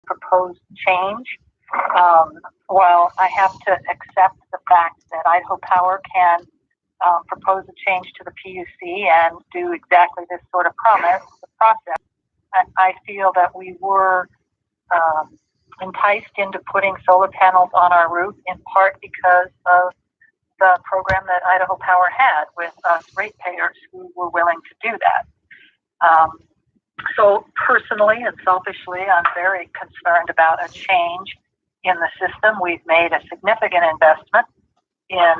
proposed change. While I have to accept the fact that Idaho Power can propose a change to the PUC and do exactly this sort of process, I feel that we were enticed into putting solar panels on our roof in part because of the program that Idaho Power had with us ratepayers who were willing to do that. So personally and selfishly, I'm very concerned about a change in the system. We've made a significant investment in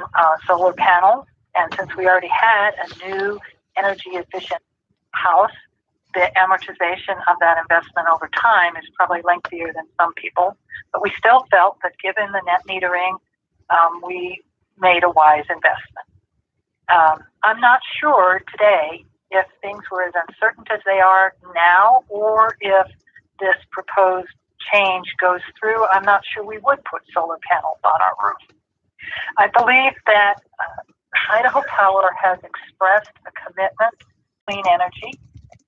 solar panels, and since we already had a new energy efficient house, the amortization of that investment over time is probably lengthier than some people, but we still felt that given the net metering, we made a wise investment. I'm not sure today if things were as uncertain as they are now, or if this proposed change goes through, I'm not sure we would put solar panels on our roof. I believe that Idaho Power has expressed a commitment to clean energy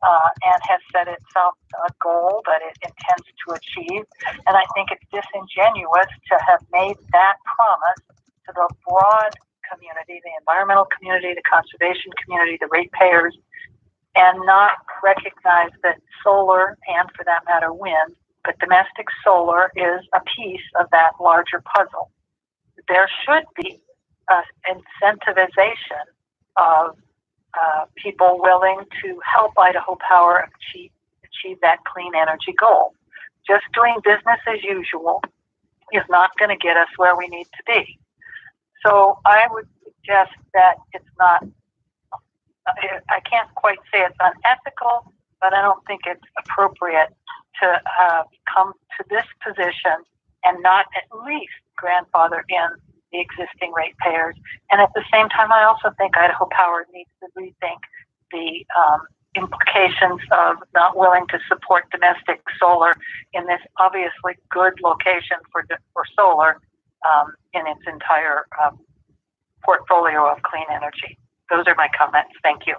and has set itself a goal that it intends to achieve. And I think it's disingenuous to have made that promise to the broad community, the environmental community, the conservation community, the ratepayers, and not recognize that solar, and for that matter wind, but domestic solar is a piece of that larger puzzle. There should be incentivization of people willing to help Idaho Power achieve that clean energy goal. Just doing business as usual is not going to get us where we need to be. So I would suggest that it's not, I can't quite say it's unethical, but I don't think it's appropriate to come to this position and not at least grandfather in the existing ratepayers. And at the same time, I also think Idaho Power needs to rethink the implications of not willing to support domestic solar in this obviously good location for solar in its entire portfolio of clean energy. Those are my comments. Thank you.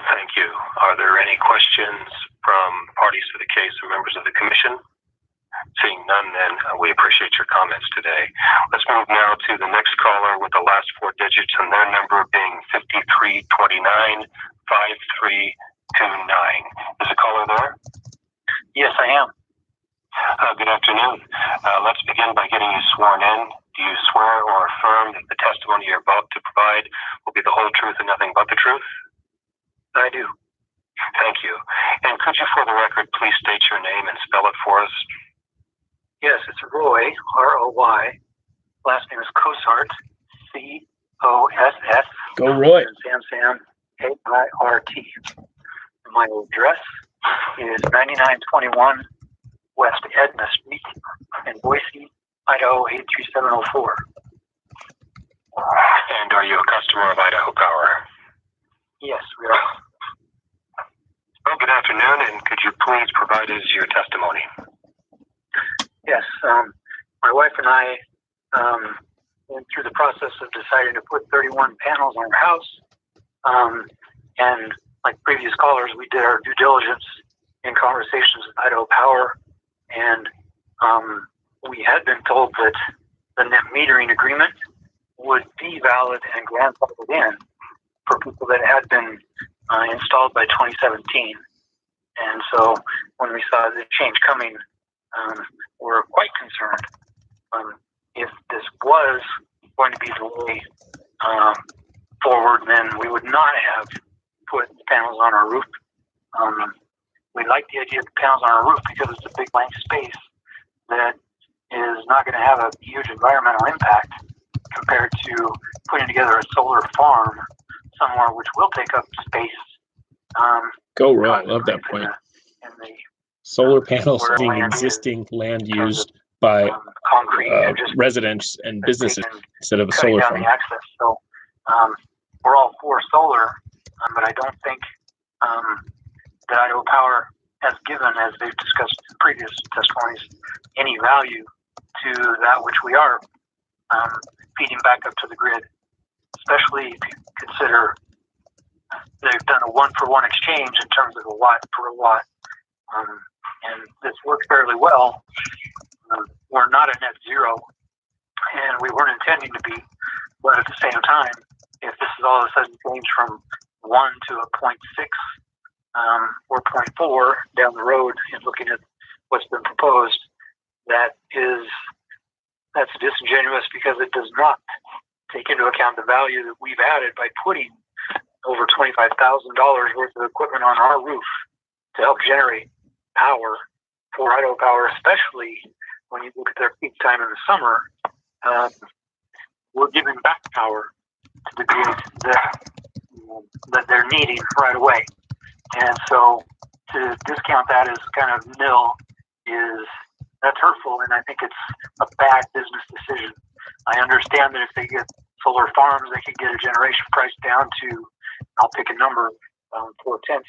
Thank you. Are there any questions from parties to the case or members of the commission? Seeing none, then we appreciate your comments today. Let's move now to the next caller with the last four digits and their number being 5329-5329. Is the caller there? Yes, I am. Good afternoon. Let's begin by getting you sworn in. Do you swear or affirm that the testimony you're about to provide will be the whole truth and nothing but the truth? I do. Thank you. And could you, for the record, please state your name and spell it for us? Yes, it's Roy, R-O-Y. Last name is Cossart, C-O-S-S. Go, Roy. Sam, A-I-R-T. My address is 9921 West Edna Street in Boise, Idaho 83704. And are you a customer of Idaho Power? Yes, we are. Well, good afternoon, and could you please provide us your testimony? Yes, my wife and I went through the process of deciding to put 31 panels on our house. And like previous callers, we did our due diligence in conversations with Idaho Power, and we had been told that the net metering agreement would be valid and grandfathered in for people that had been installed by 2017. And so when we saw the change coming, we're quite concerned. If this was going to be the way forward, then we would not have put panels on our roof. We like the idea of the panels on our roof because it's a big blank space that is not going to have a huge environmental impact compared to putting together a solar farm somewhere which will take up space. Go, Roy. I love that point. Solar panels being existing land used by residents and businesses instead of a solar farm. So we're all for solar, but I don't think that Idaho Power has given, as they've discussed in previous testimonies, any value to that which we are feeding back up to the grid, especially if you consider they've done a one-for-one exchange in terms of a watt per watt. and this worked fairly well. We're not at net zero, and we weren't intending to be, but at the same time, if this is all of a sudden changed from 1 to a 0.6 or 0.4 down the road and looking at what's been proposed, that's disingenuous because it does not take into account the value that we've added by putting over $25,000 worth of equipment on our roof to help generate power for Idaho Power, especially when you look at their peak time in the summer. We're giving back power to the grid that they're needing right away. And so to discount that as kind of nil that's hurtful, and I think it's a bad business decision. I understand that if they get solar farms, they can get a generation price down to, I'll pick a number, 4/10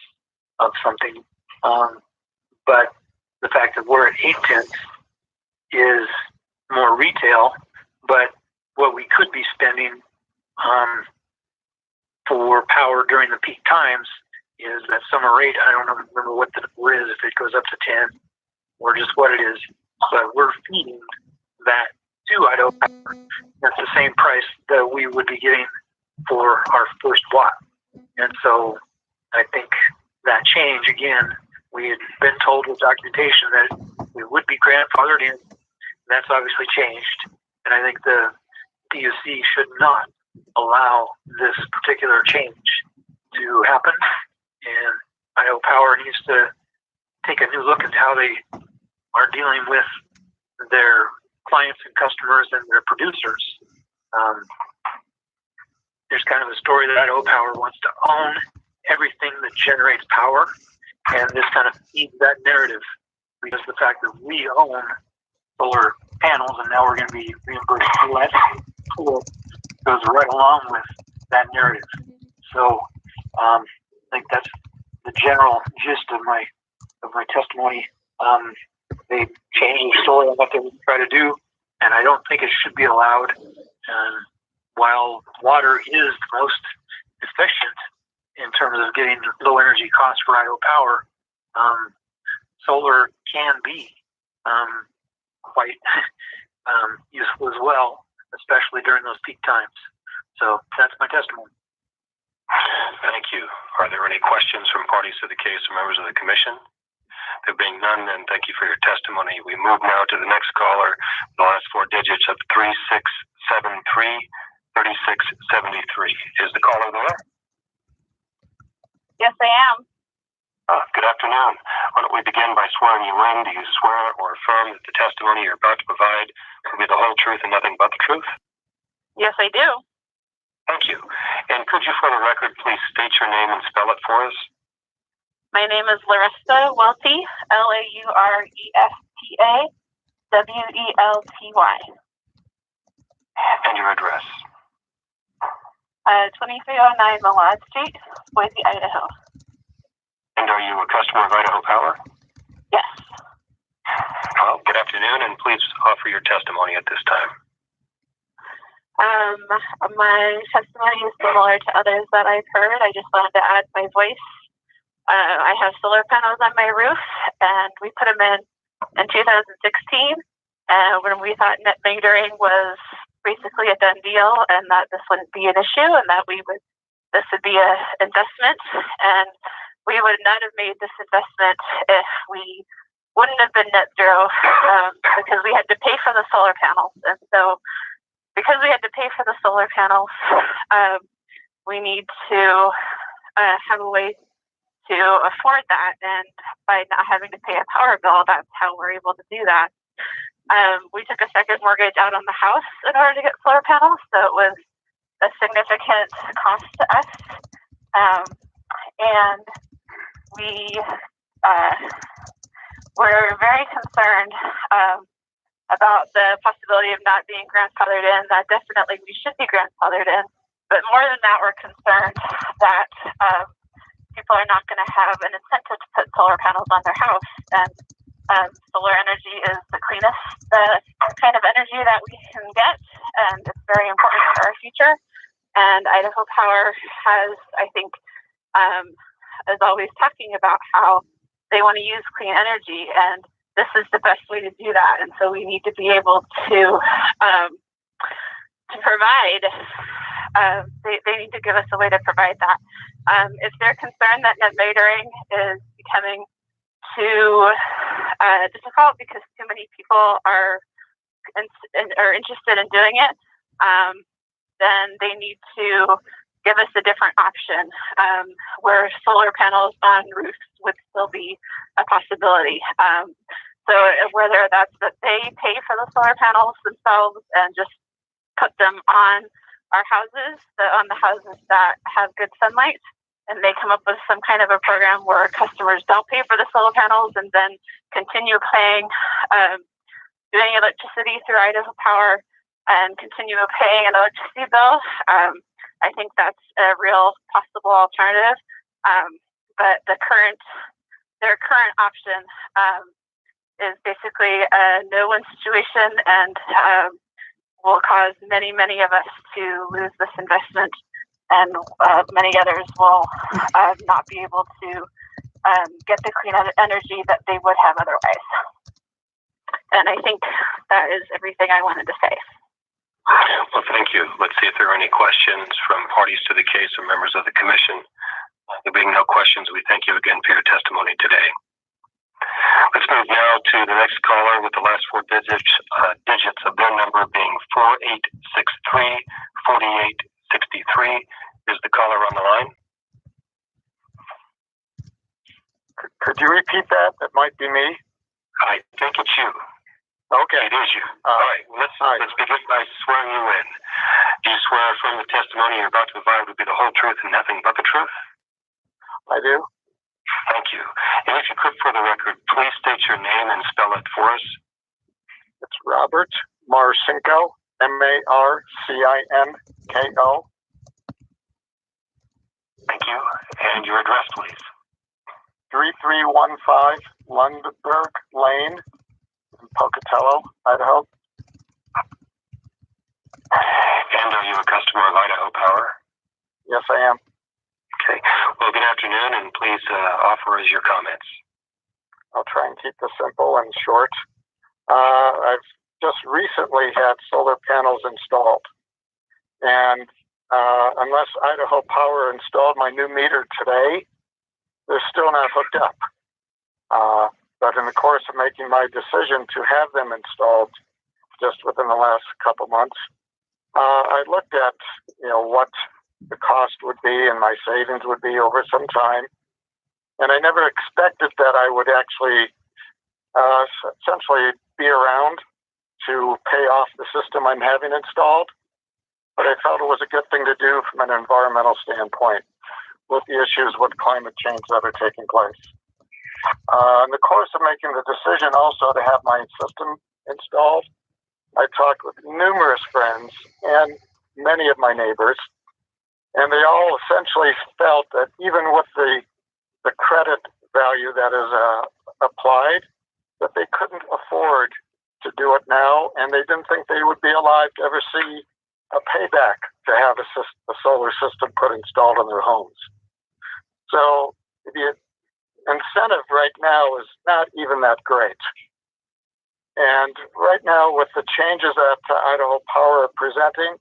of something. But the fact that we're at 8/10 is more retail, but what we could be spending for power during the peak times is that summer rate. I don't remember what the number is, if it goes up to 10 or just what it is, but we're feeding that to Idaho Power. That's the same price that we would be getting for our first watt. And so I think that change, again, we had been told with documentation that we would be grandfathered in. That's obviously changed. And I think the PUC should not allow this particular change to happen. And Idaho Power needs to take a new look at how they are dealing with their clients and customers and their producers. There's kind of a story that Idaho Power wants to own everything that generates power, and this kind of feeds that narrative, because the fact that we own solar panels and now we're going to be reimbursed less goes right along with that narrative. So I think that's the general gist of my testimony. They changed the story on what they would try to do, and I don't think it should be allowed. While water is the most efficient in terms of getting low energy costs for Idaho Power, solar can be quite useful as well, especially during those peak times. So that's my testimony. Thank you. Are there any questions from parties to the case or members of the commission? There being none, then thank you for your testimony. We move now to the next caller, the last four digits of 3673, 3673. Is the caller there? Yes, I am. Good afternoon. Why don't we begin by swearing you in? Do you swear or affirm that the testimony you're about to provide will be the whole truth and nothing but the truth? Yes, I do. Thank you. And could you, for the record, please state your name and spell it for us? My name is Laresta Welty, Lauresta Welty. And your address? 2309 Malad Street, Boise, Idaho. And are you a customer of Idaho Power? Yes. Well, good afternoon, and please offer your testimony at this time. My testimony is similar to others that I've heard. I just wanted to add my voice. I have solar panels on my roof, and we put them in 2016, when we thought net metering was basically a done deal, and that this wouldn't be an issue, and that this would be an investment, and we would not have made this investment if we wouldn't have been net zero, because we had to pay for the solar panels. And so because we had to pay for the solar panels, we need to have a way to afford that. And by not having to pay a power bill, that's how we're able to do that. We took a second mortgage out on the house in order to get solar panels, so it was a significant cost to us. And we were very concerned about the possibility of not being grandfathered in. That definitely we should be grandfathered in. But more than that, we're concerned that people are not going to have an incentive to put solar panels on their house. And solar energy is the cleanest kind of energy that we can get, and it's very important for our future. And Idaho Power has, I think, is always talking about how they want to use clean energy, and this is the best way to do that. And so we need to be able to provide. They need to give us a way to provide that. If they're concerned that net metering is becoming too difficult because too many people are interested in doing it, then they need to give us a different option where solar panels on roofs would still be a possibility. So whether that's that they pay for the solar panels themselves and just put them on our houses, on the houses that have good sunlight, and they come up with some kind of a program where customers don't pay for the solar panels and then continue paying, doing electricity through Idaho Power and continue paying an electricity bill. I think that's a real possible alternative. But their current option is basically a no-win situation, and will cause many of us to lose this investment, and many others will not be able to get the clean energy that they would have otherwise. And I think that is everything I wanted to say. Well, thank you. Let's see if there are any questions from parties to the case or members of the commission. There being no questions, we thank you again for your testimony today. Let's move now to the next caller with the last four digits of their number being 4863. Is the caller on the line? Could you repeat that? That might be me. I think it's you. Okay. It is you. All right. Let's begin by swearing you in. Do you swear from the testimony you're about to provide will be the whole truth and nothing but the truth? I do. Thank you. And if you could, for the record, please state your name and spell it for us. It's Robert Marcinko, Marcinko. Thank you. And your address, please. 3315 Lundberg Lane in Pocatello, Idaho. And are you a customer of Idaho Power? Yes, I am. Okay. Well, good afternoon, and please offer us your comments. I'll try and keep this simple and short. I've just recently had solar panels installed, and unless Idaho Power installed my new meter today, they're still not hooked up. But in the course of making my decision to have them installed just within the last couple months, I looked at what the cost would be and my savings would be over some time. And I never expected that I would actually essentially be around to pay off the system I'm having installed. But I felt it was a good thing to do from an environmental standpoint with the issues with climate change that are taking place. In the course of making the decision also to have my system installed, I talked with numerous friends and many of my neighbors, and they all essentially felt that even with the credit value that is applied, that they couldn't afford to do it now, and they didn't think they would be alive to ever see a payback to have a solar system installed in their homes. So the incentive right now is not even that great. And right now, with the changes that Idaho Power are presenting,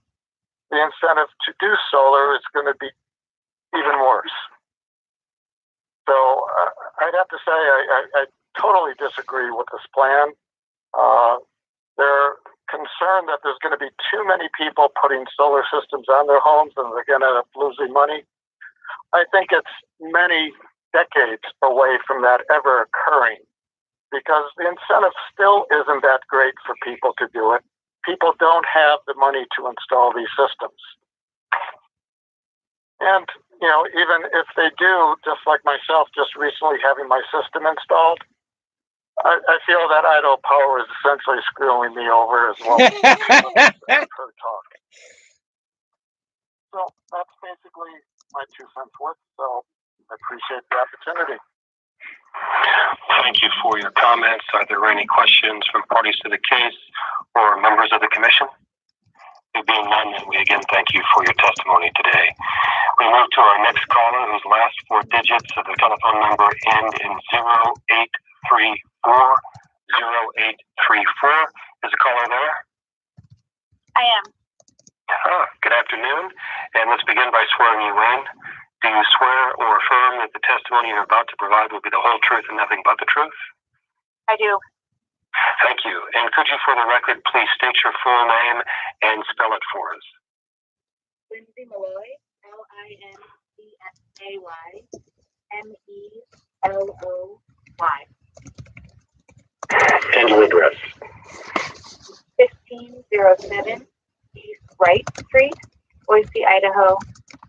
the incentive to do solar is going to be even worse. So I'd have to say I totally disagree with this plan. They're concerned that there's going to be too many people putting solar systems on their homes and they're going to end up losing money. I think it's many decades away from that ever occurring, because the incentive still isn't that great for people to do it. People don't have the money to install these systems. And, even if they do, just like myself, just recently having my system installed, I feel that Idaho Power is essentially screwing me over as well. Per talk. So that's basically my 2 cents worth. So I appreciate the opportunity. Thank you for your comments. Are there any questions from parties to the case or members of the commission? There being none, then we again thank you for your testimony today. We move to our next caller, whose last four digits of the telephone number end in 0834. 0834. Is the caller there? I am. Good afternoon, and let's begin by swearing you in. Do you swear or affirm that the testimony you're about to provide will be the whole truth and nothing but the truth? I do. Thank you. And could you, for the record, please state your full name and spell it for us? Lindsay Malloy, Lindsay Meloy. And your address? 1507 East Wright Street, Boise, Idaho,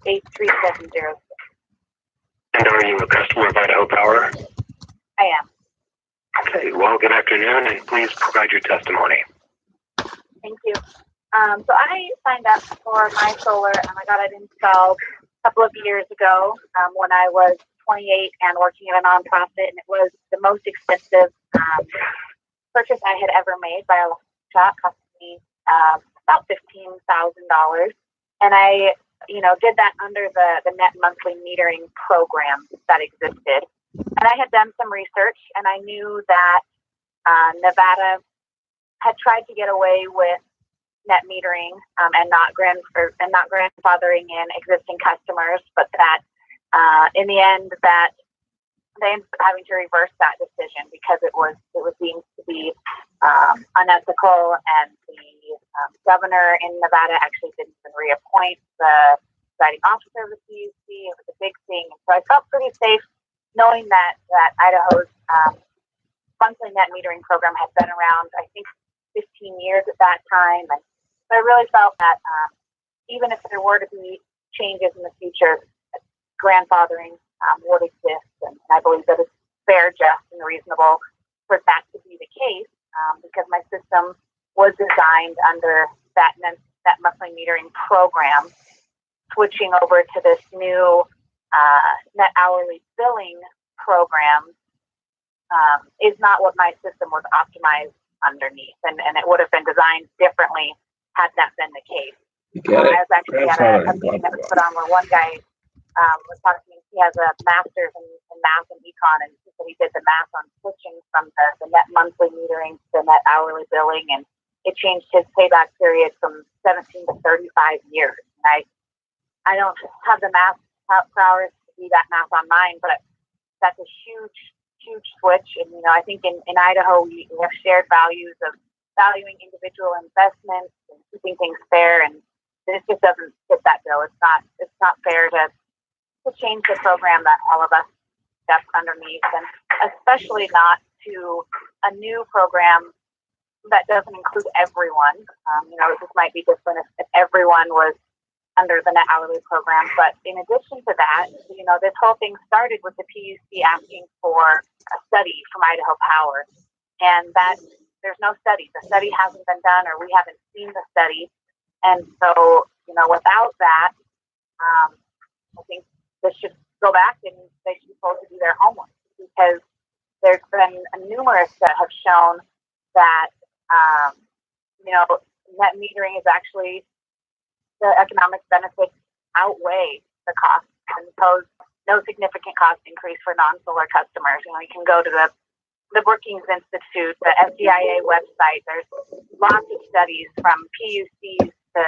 83706. And are you a customer of Idaho Power? I am. Okay, well, good afternoon, and please provide your testimony. Thank you. So I signed up for my solar, and I got it installed a couple of years ago when I was 28 and working at a nonprofit, and it was the most expensive purchase I had ever made by a shop. Cost me about $15,000, and I, did that under the net monthly metering program that existed. And I had done some research, and I knew that Nevada had tried to get away with net metering and not grandfathering in existing customers, but that in the end that they ended up having to reverse that decision because it was deemed to be unethical, and the governor in Nevada actually didn't even reappoint the presiding officer of the PUC. It was a big thing, and so I felt pretty safe knowing that Idaho's monthly net metering program had been around, I think, 15 years at that time, and so I really felt that even if there were to be changes in the future, grandfathering would exist, and I believe that it's fair, just, and reasonable for that to be the case because my system was designed under that monthly metering program. Switching over to this new net hourly billing program is not what my system was optimized underneath, and it would have been designed differently had that been the case. I was actually at a meeting that was put on where one guy was talking to me. He has a master's in math and econ, and he said he did the math on switching from the net monthly metering to the net hourly billing, and it changed his payback period from 17 to 35 years. And I don't have the math prowess to do that math on mine, but that's a huge switch. And I think in Idaho we have shared values of valuing individual investments and keeping things fair, and this just doesn't fit that bill. It's not fair to change the program that all of us stepped underneath, and especially not to a new program that doesn't include everyone. This might be different if everyone was under the net hourly program, but in addition to that, this whole thing started with the PUC asking for a study from Idaho Power, and that there's no study. The study hasn't been done, or we haven't seen the study, and so without that, I think this should go back, and they should be told to do their homework, because there's been numerous that have shown that net metering is actually, the economic benefits outweigh the cost and pose no significant cost increase for non-solar customers. You can go to the Brookings Institute, the SDIA website. There's lots of studies from PUCs to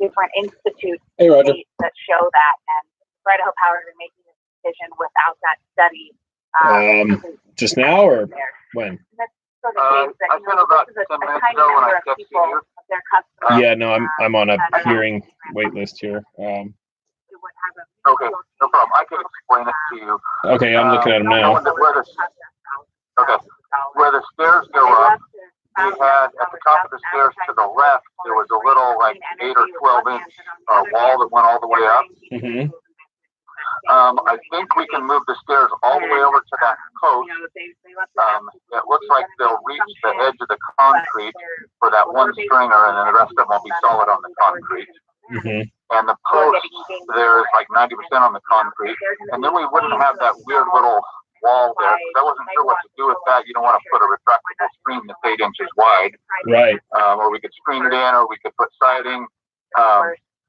different institutes that show that, and Idaho Power is making this decision without that study. Just now, or when? I sent about 10 minutes ago when I texted you. Yeah, no, I'm on a hearing wait list here. Okay, no problem. I can explain it to you. Okay, I'm looking at them now. Where the stairs go up, we had at the top of the stairs to the left, there was a little 8 or 12 inch wall that went all the way up. Mm-hmm. I think we can move the stairs all the way over to that post. It looks like they'll reach the edge of the concrete for that one stringer, and then the rest of them will be solid on the concrete. Mm-hmm. And the post there is 90% on the concrete, and then we wouldn't have that weird little wall there. I wasn't sure what to do with that. You don't want to put a retractable screen that's 8 inches wide. Right. Or we could screen it in, or we could put siding.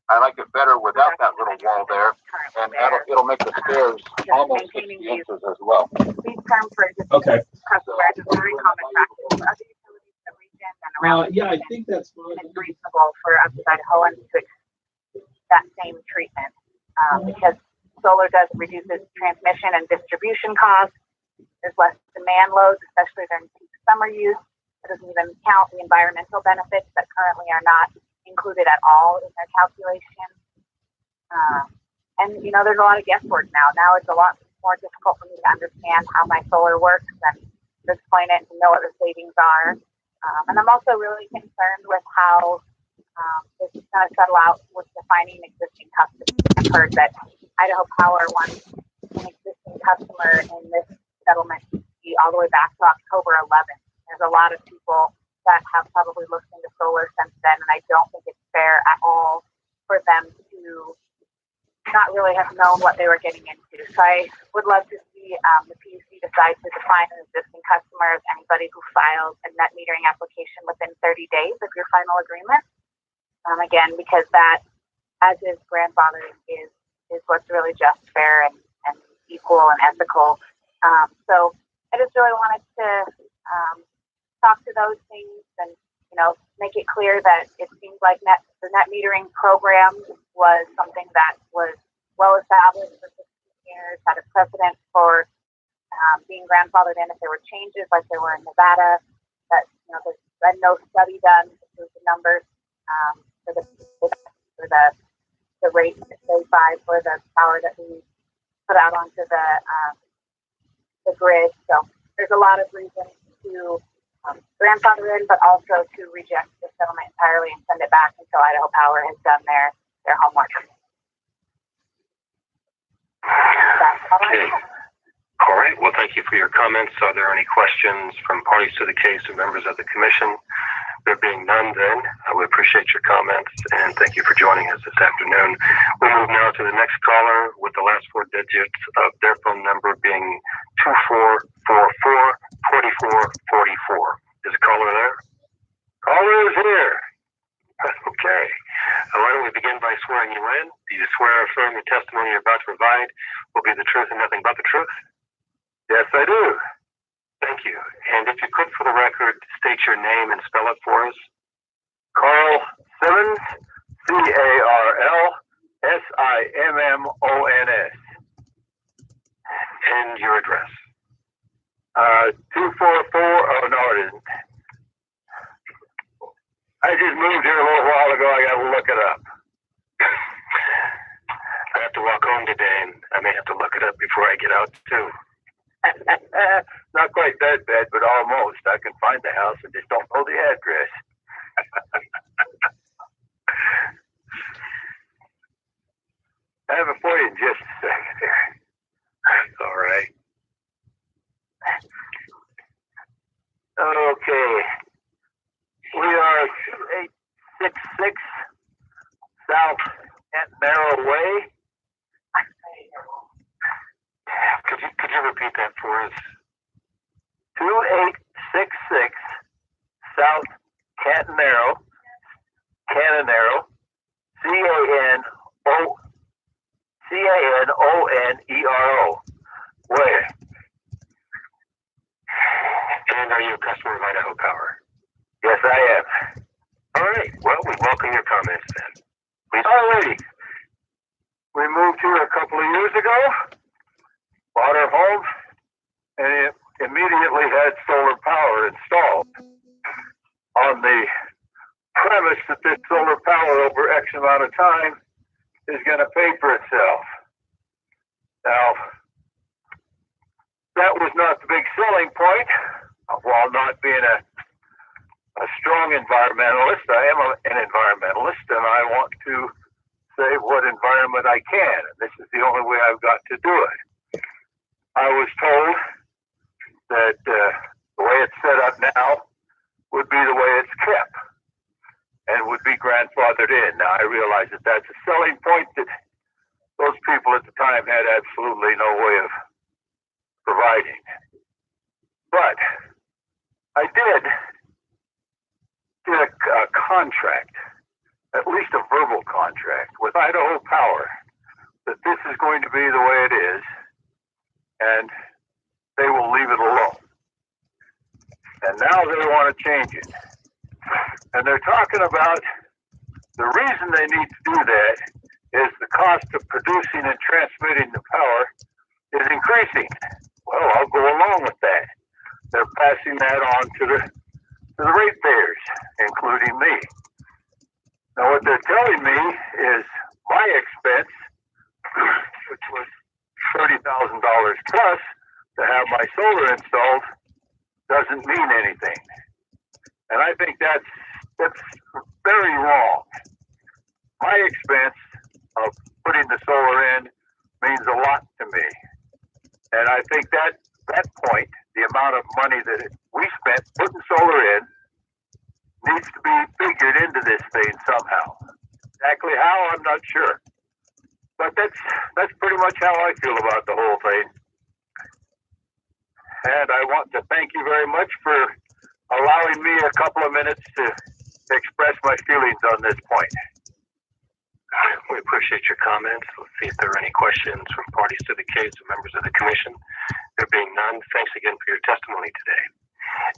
I like it better without that little wall there, and it'll make the stairs almost 60 inches as well. Okay. Yeah, I think that's fine. It's reasonable for us as Idahoans to accept that same treatment because solar does reduces transmission and distribution costs. There's less demand loads, especially during peak summer use. It doesn't even count the environmental benefits that currently are not included at all in their calculation. And, you know, there's a lot of guesswork now. Now it's a lot more difficult for me to understand how my solar works and to explain it and know what the savings are. And I'm also really concerned with how this is going to settle out with defining existing customers. I've heard that Idaho Power wants an existing customer in this settlement to be all the way back to October 11th. There's a lot of people that have probably looked into solar since then, and I don't think it's fair at all for them to not really have known what they were getting into. So I would love to see the PUC decide to define an existing customer as anybody who files a net metering application within 30 days of your final agreement. Again, because that, as is grandfathering, is what's really just, fair, and equal and ethical. So I just really wanted to talk to those things and, you know, make it clear that it seems like the net metering program was something that was well established for 15 years, had a precedent for being grandfathered in if there were changes like there were in Nevada, that, you know, there's been no study done to prove the numbers for the rate that they buy for the power that we put out onto the grid. So there's a lot of reasons to grandfather in, but also to reject the settlement entirely and send it back until Idaho Power has done their homework. Okay. All right. Well, thank you for your comments. Are there any questions from parties to the case or members of the commission? There being none, then we appreciate your comments and thank you for joining us this afternoon. We move now to the next caller with the last 4 digits of their phone number being 2444-4444. Is the caller there? Caller is here. Okay. Why don't we begin by swearing you in? Do you swear or affirm the testimony you're about to provide will be the truth and nothing but the truth? Yes, I do. Thank you. And if you could, for the record, state your name and spell it for us. Carl Simmons, CarlSimmons. And your address. 244, oh no, it isn't. I just moved here a little while ago, I gotta look it up. I have to walk home today and I may have to look it up before I get out too. Not quite that bad, but almost. I can find the house and just don't know the address. I have it for you in just a second here. All right. Okay. We are 2866 South Narrow Way. Could you repeat that for us? 2866 South Cantonero, Canonero Way. And are you a customer of Idaho Power? Yes, I am. All right. Well, we welcome your comments then. Please. Alrighty. We moved here a couple of years ago, bought our home, and immediately had solar power installed on the premise that this solar power over X amount of time is going to pay for itself. Now, that was not the big selling point. While not being a strong environmentalist, I am an environmentalist, and I want to save what environment I can. And this is the only way I've got to do it. I was told that the way it's set up now would be the way it's kept and would be grandfathered in. Now, I realize that that's a selling point that those people at the time had absolutely no way of providing. But I did get a contract, at least a verbal contract, with Idaho Power that this is going to be the way it is, and they will leave it alone. And now they want to change it. And they're talking about the reason they need to do that is the cost of producing and transmitting the power is increasing. Well, I'll go along with that. They're passing that on to the ratepayers, including me. Now, what they're telling me is my expense, which was $30,000 plus to have my solar installed, doesn't mean anything. And I think that's very wrong. My expense of putting the solar in means a lot to me. And I think that point, the amount of money that we spent putting solar in, needs to be figured into this thing somehow. Exactly how, I'm not sure. But that's pretty much how I feel about the whole thing. And I want to thank you very much for allowing me a couple of minutes to express my feelings on this point. We appreciate your comments. Let's see if there are any questions from parties to the case or members of the commission. There being none, thanks again for your testimony today.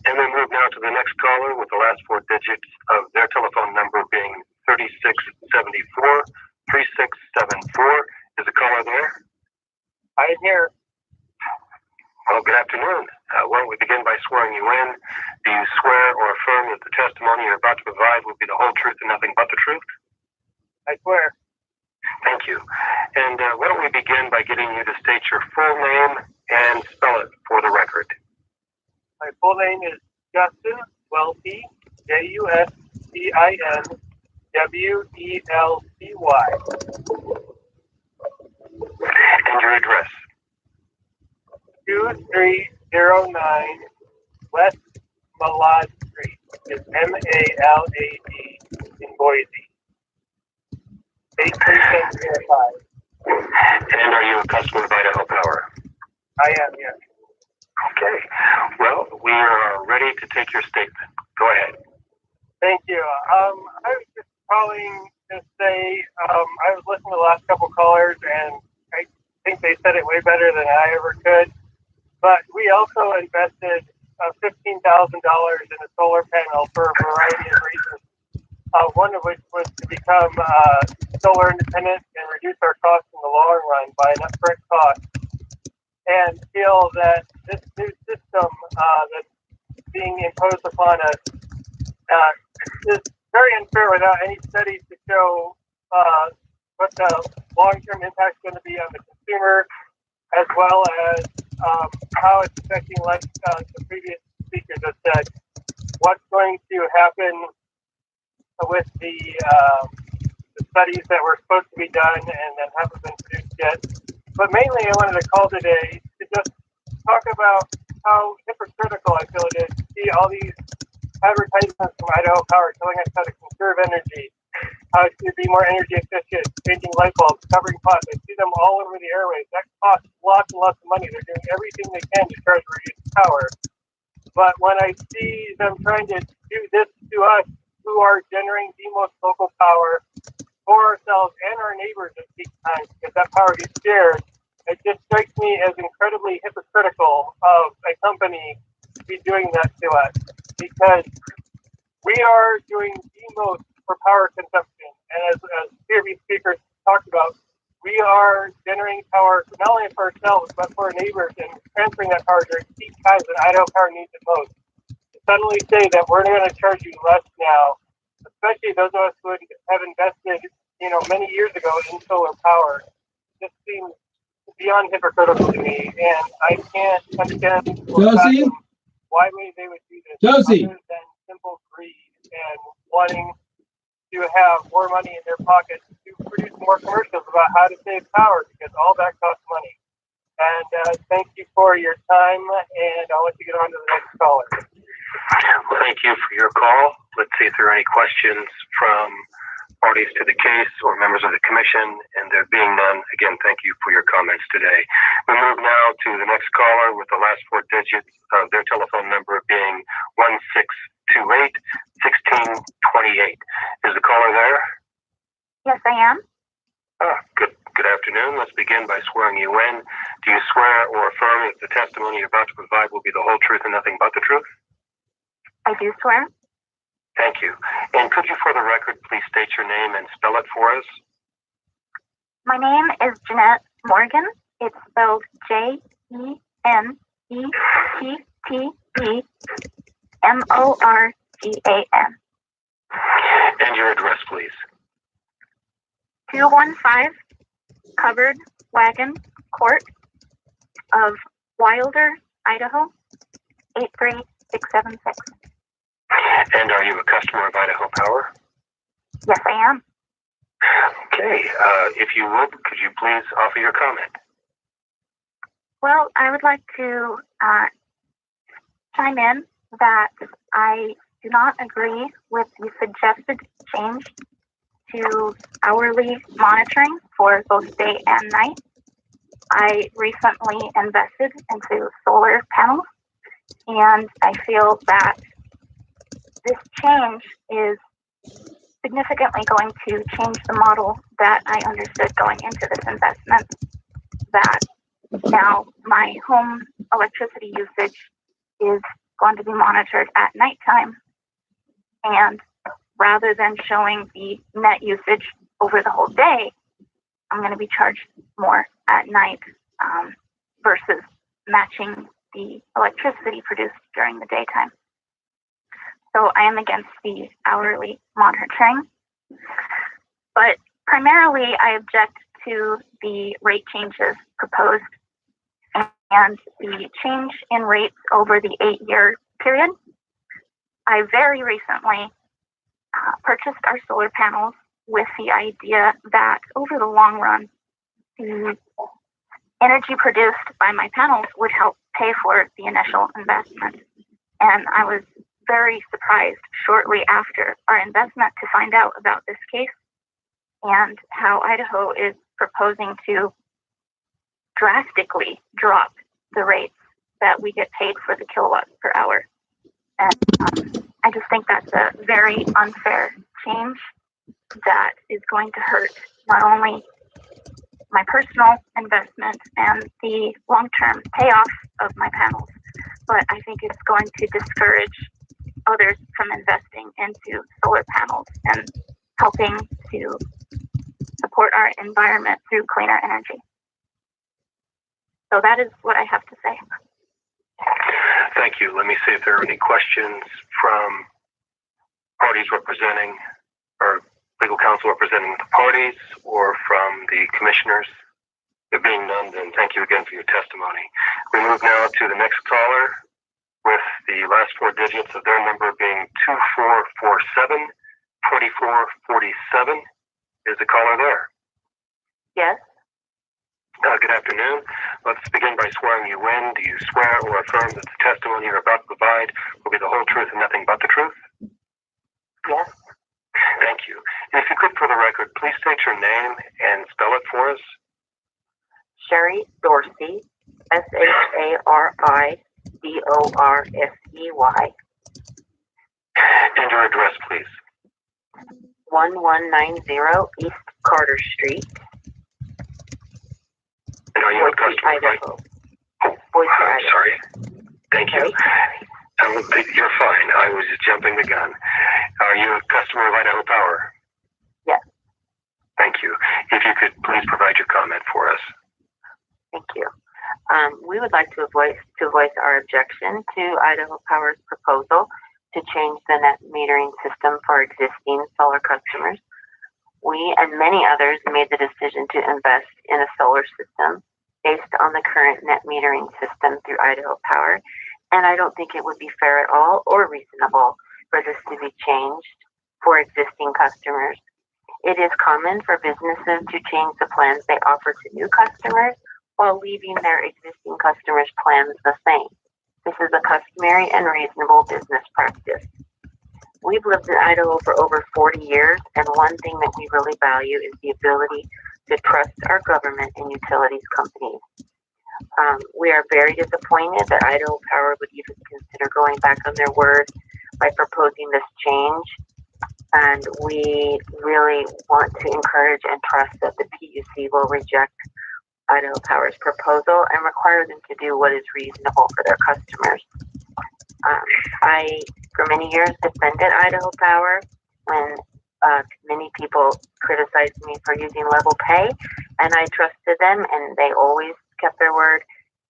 And we move now to the next caller with the last four digits of their telephone number being 3674. 3674. Is the caller there? I'm here. Well, good afternoon. Why don't we begin by swearing you in? Do you swear or affirm that the testimony you're about to provide will be the whole truth and nothing but the truth? I swear. Thank you. And why don't we begin by getting you to state your full name and spell it for the record? My full name is Justin Welty, JUSTIN WELCY. And your address? 2309 West Malad Street. It's MALAD in Boise. 83705. And are you a customer of Idaho Power? I am, yes. Okay. Well, we are ready to take your statement. Go ahead. Thank you. I was just calling to say I was listening to the last couple callers, and I think they said it way better than I ever could. But we also invested $15,000 in a solar panel for a variety of reasons. One of which was to become solar independent and reduce our costs in the long run by an upfront cost. And feel that this new system that's being imposed upon us is very unfair without any studies to show what the long-term impact is going to be on the consumer, as well as how it's affecting, like the previous speakers have said, what's going to happen with the studies that were supposed to be done and that haven't been produced yet. But mainly I wanted to call today to just talk about how hypocritical I feel it is to see all these advertisements from Idaho Power telling us how to conserve energy, how to be more energy efficient, changing light bulbs, covering pots. I see them all over the airwaves. That costs lots and lots of money. They're doing everything they can to try to reduce power. But when I see them trying to do this to us, who are generating the most local power for ourselves and our neighbors at peak times, because that power gets shared, it just strikes me as incredibly hypocritical of a company to be doing that to us, because we are doing the most for power consumption. And as previous speakers talked about, we are generating power not only for ourselves, but for our neighbors and transferring that power during peak times that Idaho Power needs it most. To suddenly say that we're going to charge you less now, especially those of us who have invested, many years ago in solar power, just seems beyond hypocritical to me, and I can't understand why they would do this other than simple greed and wanting to have more money in their pockets to produce more commercials about how to save power, because all that costs money. And thank you for your time, and I'll let you get on to the next caller. Well, thank you for your call. Let's see if there are any questions from parties to the case or members of the commission? And there being none, again, thank you for your comments today. We move now to the next caller with the last four digits of their telephone number being 1628. Is the caller there? Yes, I am. Good afternoon. Let's begin by swearing you in. Do you swear or affirm that the testimony you're about to provide will be the whole truth and nothing but the truth? I do swear. Thank you. And could you, for the record, please state your name and spell it for us? My name is Jeanette Morgan. It's spelled JENETTEMORGAN. And your address, please. 215 Covered Wagon Court of Wilder, Idaho, 83676. And are you a customer of Idaho Power? Yes, I am. Okay. If you would, could you please offer your comment? Well, I would like to chime in that I do not agree with the suggested change to hourly monitoring for both day and night. I recently invested into solar panels, and I feel that this change is significantly going to change the model that I understood going into this investment, that now my home electricity usage is going to be monitored at nighttime, and rather than showing the net usage over the whole day, I'm going to be charged more at night versus matching the electricity produced during the daytime. So I am against the hourly monitoring. But primarily, I object to the rate changes proposed and the change in rates over the 8-year period. I very recently purchased our solar panels with the idea that over the long run, the energy produced by my panels would help pay for the initial investment. And I was very surprised shortly after our investment to find out about this case and how Idaho is proposing to drastically drop the rates that we get paid for the kilowatts per hour. And I just think that's a very unfair change that is going to hurt not only my personal investment and the long-term payoff of my panels, but I think it's going to discourage others from investing into solar panels and helping to support our environment through cleaner energy. So that is what I have to say. Thank you. Let me see if there are any questions from parties representing or legal counsel representing the parties or from the commissioners. There being none, then thank you again for your testimony. We move now to the next caller with the last four digits of their number being 2447 2447. Is the caller there? Yes. Good afternoon. Let's begin by swearing you in. Do you swear or affirm that the testimony you're about to provide will be the whole truth and nothing but the truth? Yes. Thank you. And if you could, for the record, please state your name and spell it for us. Sherry Dorsey, SHARIDORSEY. And your address, please. 1190 East Carter Street. And are you a customer? Idaho. I'm sorry. Thank you. You're fine. I was just jumping the gun. Are you a customer of Idaho Power? Yes. Thank you. If you could please provide your comment for us. Thank you. We would like to voice our objection to Idaho Power's proposal to change the net metering system for existing solar customers. We and many others made the decision to invest in a solar system based on the current net metering system through Idaho Power, and I don't think it would be fair at all or reasonable for this to be changed for existing customers. It is common for businesses to change the plans they offer to new customers while leaving their existing customers' plans the same. This is a customary and reasonable business practice. We've lived in Idaho for over 40 years, and one thing that we really value is the ability to trust our government and utilities companies. We are very disappointed that Idaho Power would even consider going back on their word by proposing this change, and we really want to encourage and trust that the PUC will reject Idaho Power's proposal and require them to do what is reasonable for their customers. I, for many years, defended Idaho Power when many people criticized me for using level pay, and I trusted them, and they always kept their word,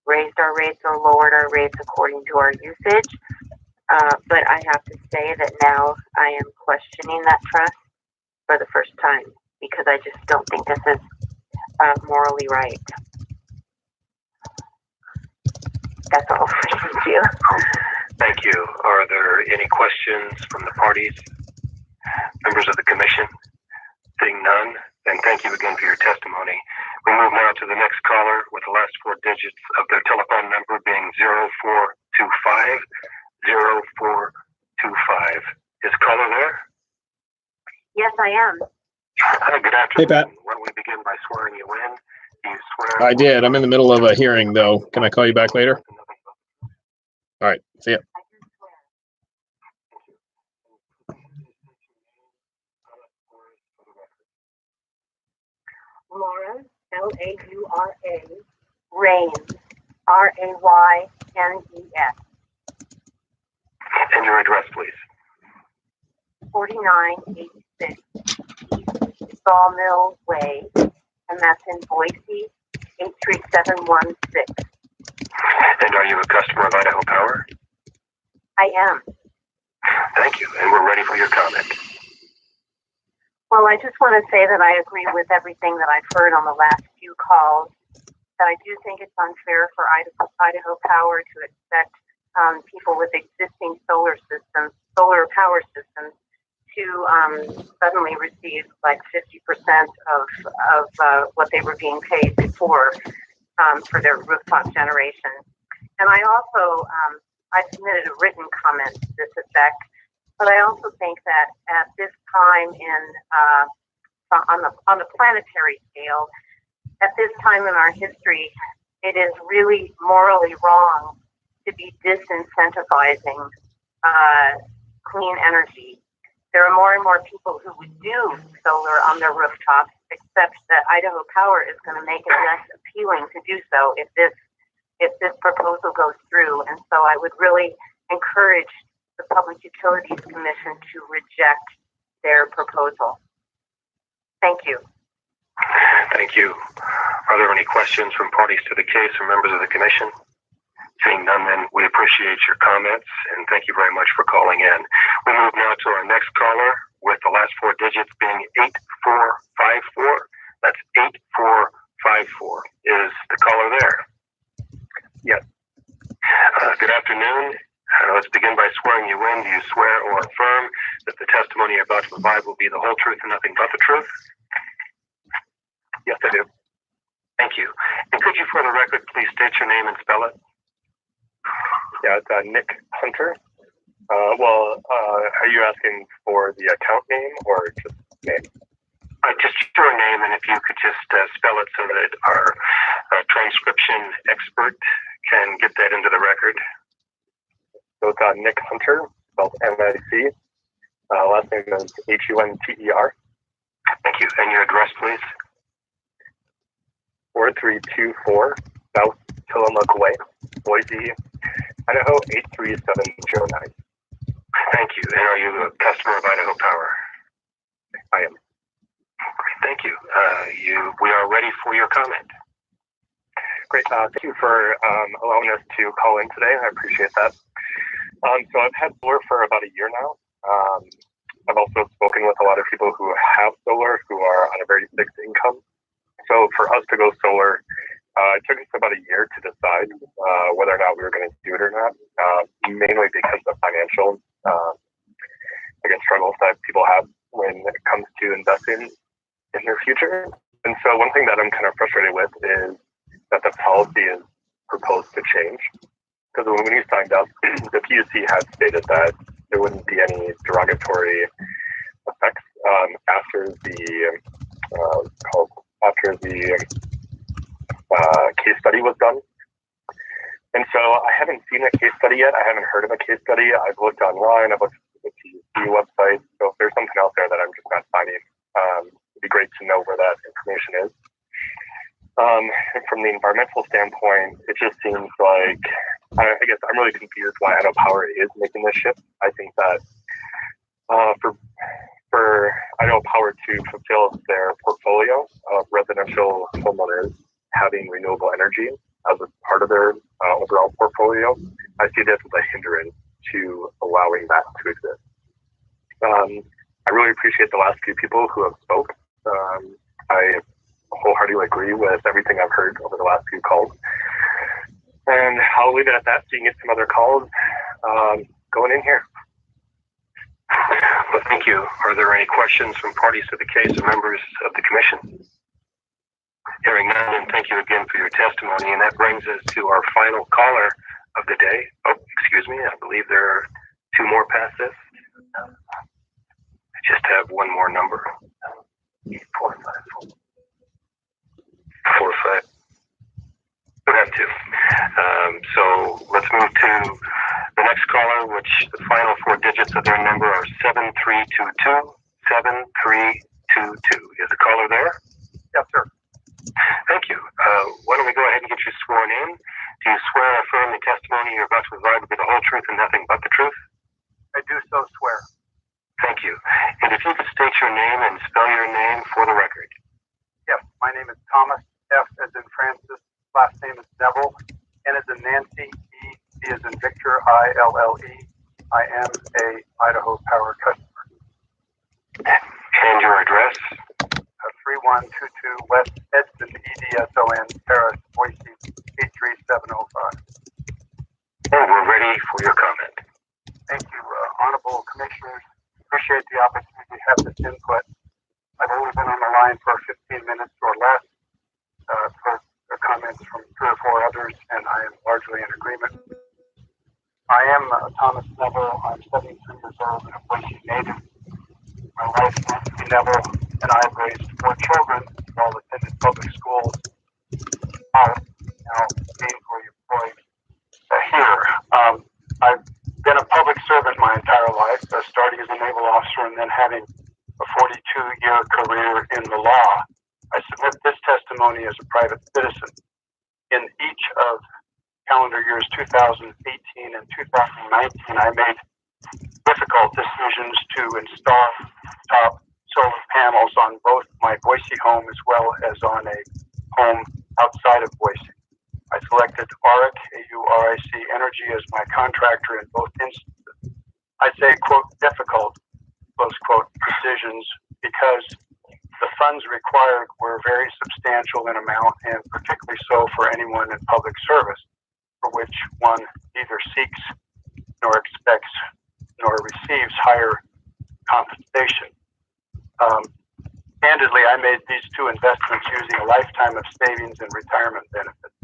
raised our rates or lowered our rates according to our usage. But I have to say that now I am questioning that trust for the first time because I just don't think this is morally right. That's all. Thank you. Thank you. Are there any questions from the parties, members of the commission? Seeing none, then thank you again for your testimony. We move now to the next caller with the last four digits of their telephone number being 0425. 0425. Is caller there? Yes, I am. Good afternoon. Hey, Pat. Why don't we begin by swearing you in? Do you swear? I did. I'm in the middle of a hearing, though. Can I call you back later? All right. See ya. Laura, Laura, Raines, Raynes. And your address, please. 4986 Sawmill Way, and that's in Boise, 83716. And are you a customer of Idaho Power? I am. Thank you, and we're ready for your comment. Well, I just want to say that I agree with everything that I've heard on the last few calls, that I do think it's unfair for Idaho Power to expect people with existing solar power systems to suddenly receive like 50% of what they were being paid before for their rooftop generation. And I also, I submitted a written comment to this effect, but I also think that at this time on the planetary scale, at this time in our history, it is really morally wrong to be disincentivizing clean energy. There are more and more people who would do solar on their rooftops, except that Idaho Power is going to make it less appealing to do so if this proposal goes through. And so I would really encourage the Public Utilities Commission to reject their proposal. Thank you. Thank you. Are there any questions from parties to the case or members of the commission? Seeing none, then we appreciate your comments and thank you very much for calling in. We move now to our next caller with the last four digits being 8454. That's 8454. Is the caller there? Yes. Good afternoon. Let's begin by swearing you in. Do you swear or affirm that the testimony you're about to provide will be the whole truth and nothing but the truth? Yes, I do. Thank you. And could you, for the record, please state your name and spell it? Yeah, it's Nick Hunter. Are you asking for the account name or just name? Just your name, and if you could just spell it so that our transcription expert can get that into the record. So it's Nick Hunter, spelled N-I-C. Last name is Hunter. Thank you. And your address, please? 4324 South Tillamook Way, Boise, Idaho 83709. Thank you. And are you a customer of Idaho Power? I am. Thank you. We are ready for your comment. Great. Thank you for allowing us to call in today. I appreciate that. So I've had solar for about a year now. I've also spoken with a lot of people who have solar who are on a very fixed income. So for us to go solar, it took us about a year to decide whether or not we were going to do it or not, mainly because of financial struggles that people have when it comes to investing in their future. And so one thing that I'm kind of frustrated with is that the policy is proposed to change. Because when we signed up, the PUC had stated that there wouldn't be any derogatory derogatory effects after the case study was done. And so I haven't seen a case study yet. I haven't heard of a case study. I've looked online. I've looked at the PUC website. So if there's something out there that I'm just not finding, it'd be great to know where that information is. And from the environmental standpoint, it just seems like, I guess I'm really confused why Idaho Power is making this shift. I think that for Idaho Power to fulfill their portfolio of residential homeowners having renewable energy as a part of their overall portfolio, I see this as a hindrance to allowing that to exist. I really appreciate the last few people who have spoke. I wholeheartedly agree with everything I've heard over the last few calls. And I'll leave it at that so you can get some other calls going in here. Well, thank you. Are there any questions from parties to the case or members of the commission? Hearing none, and thank you again for your testimony. And that brings us to our final caller of the day. Oh, excuse me. I believe there are two more past this. I just have one more number. 455. We have two. So let's move to the next caller, which the final four digits of their number are 7322. 7322. Is the caller there? Yes, sir. Thank you. Why don't we go ahead and get you sworn in? Do you swear or affirm the testimony you're about to provide will be the whole truth and nothing but the truth? I do so swear. Thank you. And if you could state your name and spell your name for the record. Yes, my name is Thomas, F as in Francis, last name is Neville, N as in Nancy, E, V as in Victor, I-L-L-E. I am a Idaho Power customer. And your address? 3122 West Edson, EDSON, Paris, Boise, 83705. And we're ready for your comment. Thank you, Honorable Commissioners. Appreciate the opportunity to have this input. I've only been on the line for 15 minutes or less for the comments from 3 or 4 others, and I am largely in agreement. I am Thomas Neville. I'm 73 years old and a Boise native. My wife, Nancy Neville, and I have raised 4 children, all attended public schools, all now gainfully employed here. I've been a public servant my entire life, starting as a naval officer and then having a 42-year career in the law. I submit this testimony as a private citizen. In each of calendar years 2018 and 2019, I made difficult decisions to install top solar panels on both my Boise home as well as on a home outside of Boise. I selected AURIC, A-U-R-I-C Energy, as my contractor in both instances. I say, quote, difficult, close quote, decisions because the funds required were very substantial in amount, and particularly so for anyone in public service, for which one neither seeks nor expects nor receives higher compensation. Candidly, I made these 2 investments using a lifetime of savings and retirement benefits.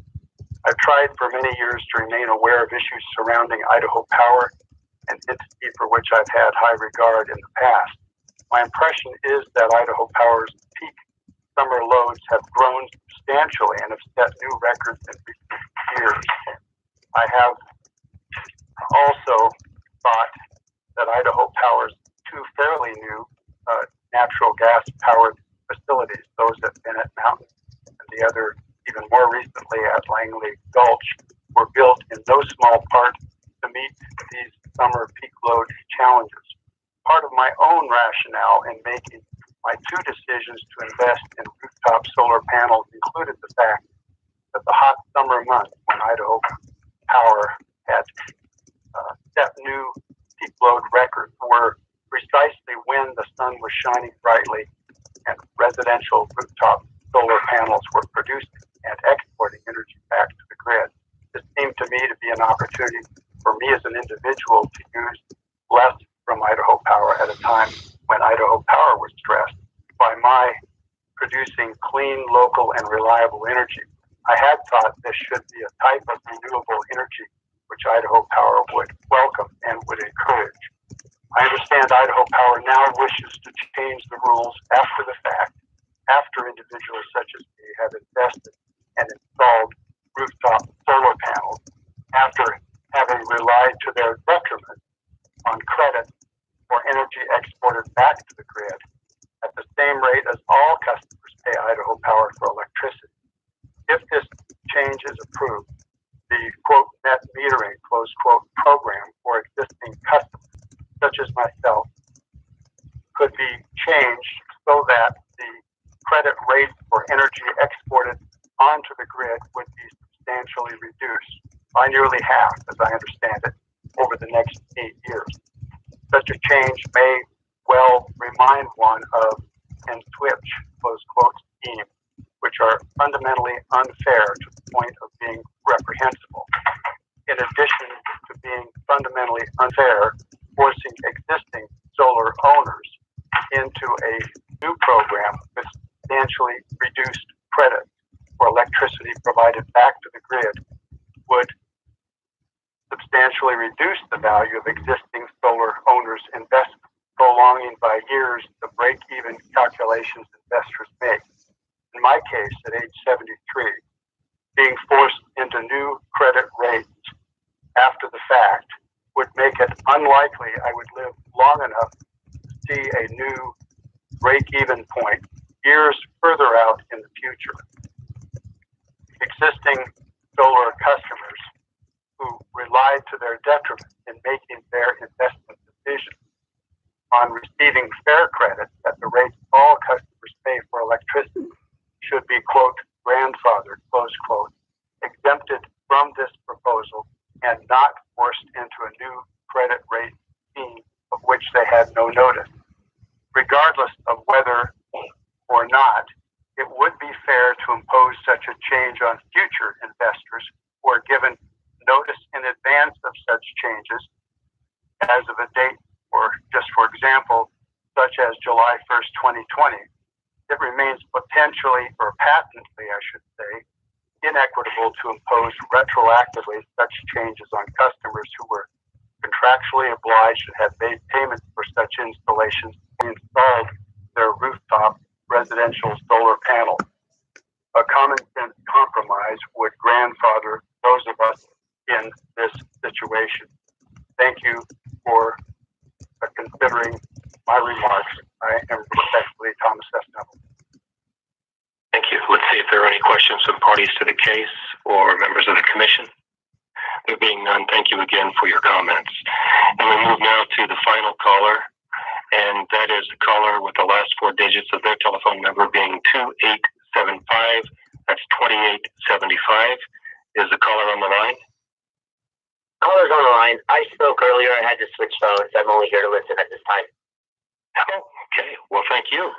I've tried for many years to remain aware of issues surrounding Idaho Power, an entity for which I've had high regard in the past. My impression is that Idaho Power's peak summer loads have grown substantially and have set new records in recent years. I have also thought that Idaho Power's 2 fairly new natural gas-powered facilities, those at Bennett Mountain and the other even more recently at Langley Gulch, were built in no small part to meet these summer peak load challenges. Part of my own rationale in making my 2 decisions to invest in rooftop solar panels included the fact that the hot summer months when Idaho Power had set new peak load records were precisely when the sun was shining brightly and residential rooftop solar panels were producing and exporting energy back to the grid. This seemed to me to be an opportunity for me as an individual to use less from Idaho Power at a time when Idaho Power was stressed by my producing clean, local, and reliable energy. I had thought this should be a type of renewable energy which Idaho Power would welcome and would encourage. I understand Idaho Power now wishes to change the rules after the fact, after individuals such as me have invested and installed rooftop solar panels, after having relied to their detriment on credit for energy exported back to the grid at the same rate as all customers pay Idaho Power for electricity. If this change is approved, the quote net metering close quote program for existing customers such as myself could be changed so that the credit rate for energy exported onto the grid would be substantially reduced by nearly half, as I understand it, over the next 8 years. Such a change may well remind one of and switch close quote schemes, which are fundamentally unfair to the point of being reprehensible. In addition to being fundamentally unfair, forcing existing solar owners into a new program with substantially reduced credit for electricity provided back to the grid would substantially reduce the value of existing solar owners' investment, prolonging by years the break-even calculations investors make. In my case, at age 73, being forced into new credit rates after the fact would make it unlikely I would live long enough to see a new break-even point years further out in the future. Existing solar customers who relied to their detriment in making their investment decisions on receiving fair credit at the rate all customers pay for electricity should be, quote, grandfathered, close quote, exempted from this proposal and not forced into a new credit rate scheme of which they had no notice. Regardless of whether or not it would be fair to impose such a change on future investors who are given notice in advance of such changes as of a date, or just for example, such as July 1st, 2020, it remains potentially, or patently, I should say, inequitable to impose retroactively such changes on customers who were contractually obliged and had made payments for such installations and installed their rooftop residential solar panels. A common sense compromise would grandfather those of us in this situation. Thank you for considering my remarks. I am respectfully Thomas F. Neville. Thank you. Let's see if there are any questions from parties to the case or members of the commission. There being none, thank you again for your comments. And we move now to the final caller, and that is the caller with the last four digits of their telephone number being 2875. That's 2875. Is the caller on the line? Caller's on the line. I spoke earlier. I had to switch phones. I'm only here to listen at this time. Oh, okay. Well, thank you.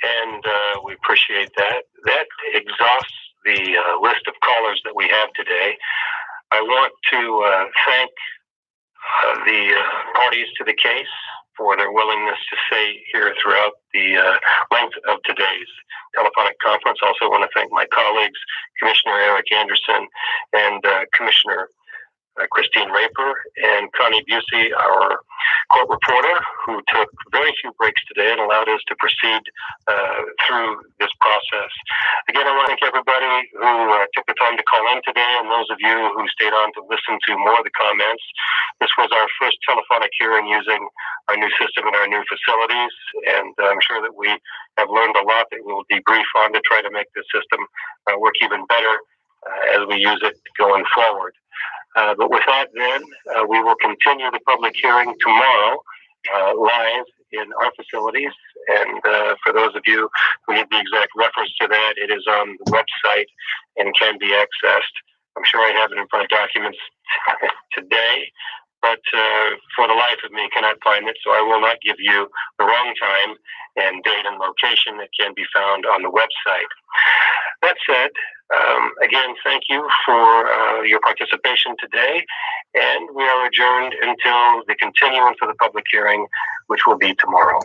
And we appreciate that. That exhausts the list of callers that we have today. I want to thank the parties to the case for their willingness to stay here throughout the length of today's telephonic conference. Also want to thank my colleagues, Commissioner Eric Anderson and Commissioner Christine Raper, and Connie Busey, our court reporter, who took very few breaks today and allowed us to proceed through this process. Again, I want to thank everybody who took the time to call in today, and those of you who stayed on to listen to more of the comments. This was our first telephonic hearing using our new system and our new facilities, and I'm sure that we have learned a lot that we will debrief on to try to make the system work even better as we use it going forward. But with that, then, we will continue the public hearing tomorrow live in our facilities. And for those of you who need the exact reference to that, it is on the website and can be accessed. I'm sure I have it in front of documents today, but for the life of me, cannot find it. So I will not give you the wrong time and date and location that can be found on the website. That said, again, thank you for your participation today, and we are adjourned until the continuance of the public hearing, which will be tomorrow.